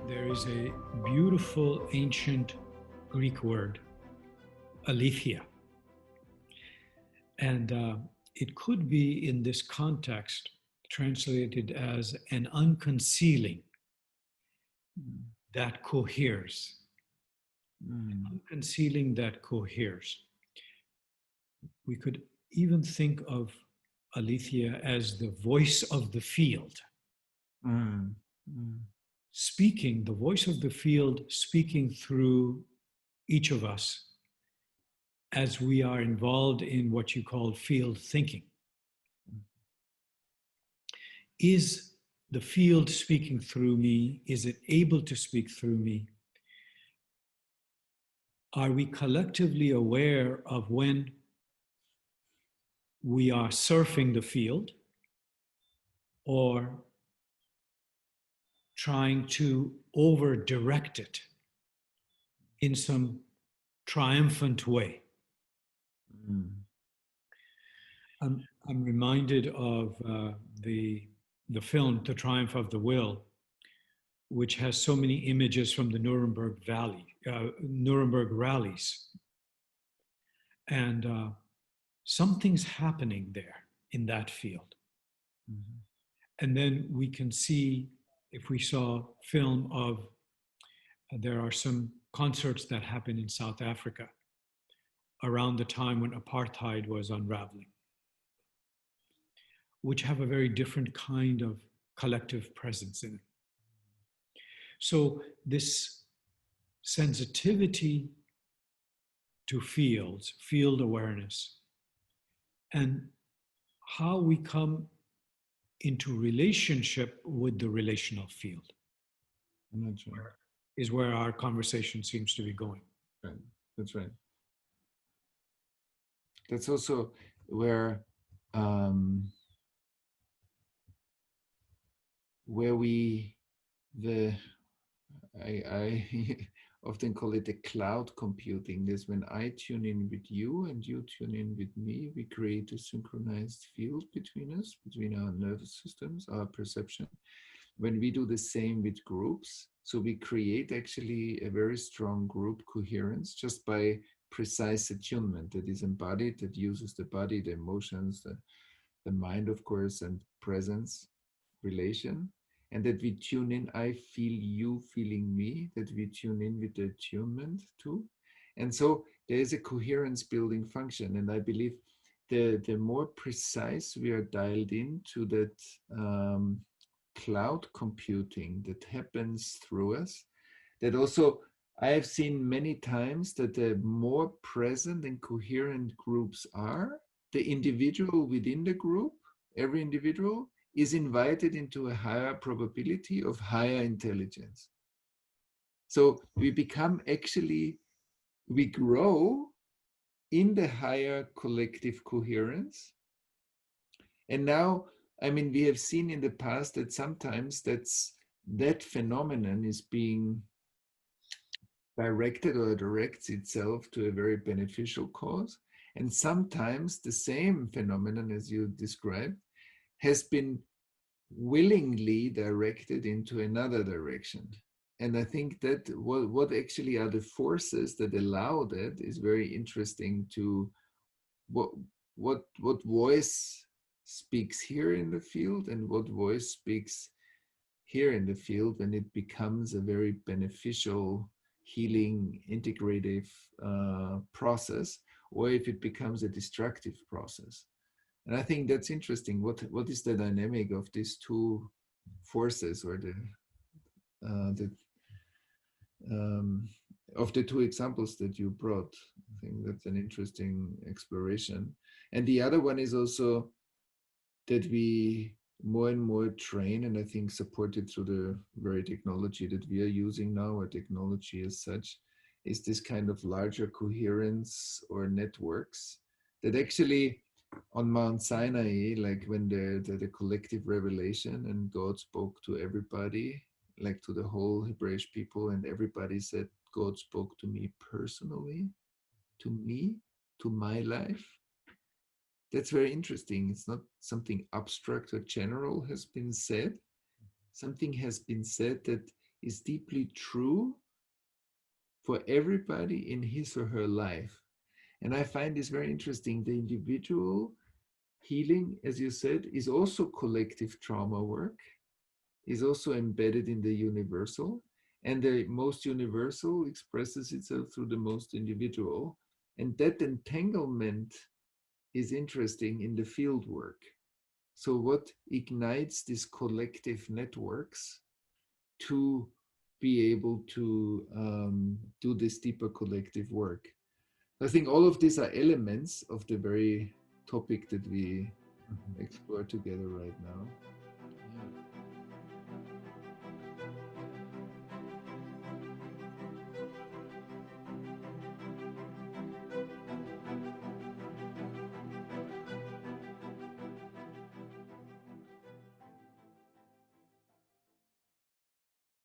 There is a beautiful ancient Greek word, aletheia. And it could be in this context translated as an unconcealing that coheres. Unconcealing that coheres. We could even think of aletheia as the voice of the field. Speaking, the voice of the field speaking through each of us as we are involved in what you call field thinking. Is the field speaking through me? Is it able to speak through me? Are we collectively aware of when we are surfing the field or trying to over-direct it in some triumphant way? I'm reminded of the film, The Triumph of the Will, which has so many images from the Nuremberg rallies. And something's happening there in that field. And then we can see, if we saw film of, there are some concerts that happen in South Africa around the time when apartheid was unraveling, which have a very different kind of collective presence in it. So this sensitivity to fields, field awareness, and how we come into relationship with the relational field is where our conversation seems to be going. Right. That's right. That's also where I often call it the cloud computing. That's when I tune in with you and you tune in with me. We create a synchronized field between us, between our nervous systems, our perception. When we do the same with groups, so we create actually a very strong group coherence just by precise attunement that is embodied, that uses the body, the emotions, the mind, of course, and presence, relation. And that we tune in, I feel you feeling me, that we tune in with the attunement too. And so there is a coherence building function. And I believe the more precise we are dialed into that cloud computing that happens through us, that also I have seen many times that the more present and coherent groups are, the individual within the group, every individual, is invited into a higher probability of higher intelligence. So we become actually, we grow in the higher collective coherence. And now, I mean, we have seen in the past that sometimes that phenomenon is being directed or directs itself to a very beneficial cause. And sometimes the same phenomenon as you described has been willingly directed into another direction. And I think that what actually are the forces that allow that is very interesting to what voice speaks here in the field and what voice speaks here in the field when it becomes a very beneficial, healing, integrative process, or if it becomes a destructive process. And I think that's interesting. What is the dynamic of these two forces, or of the two examples that you brought? I think that's an interesting exploration. And the other one is also that we more and more train, and I think supported through the very technology that we are using now, or technology as such, is this kind of larger coherence or networks that actually on Mount Sinai, like when the collective revelation and God spoke to everybody, like to the whole Hebrew people, and everybody said, God spoke to me personally, to me, to my life. That's very interesting. It's not something abstract or general has been said. Something has been said that is deeply true for everybody in his or her life. And I find this very interesting. The individual healing, as you said, is also collective trauma work, is also embedded in the universal. And the most universal expresses itself through the most individual. And that entanglement is interesting in the field work. So, what ignites these collective networks to be able to do this deeper collective work? I think all of these are elements of the very topic that we explore together right now.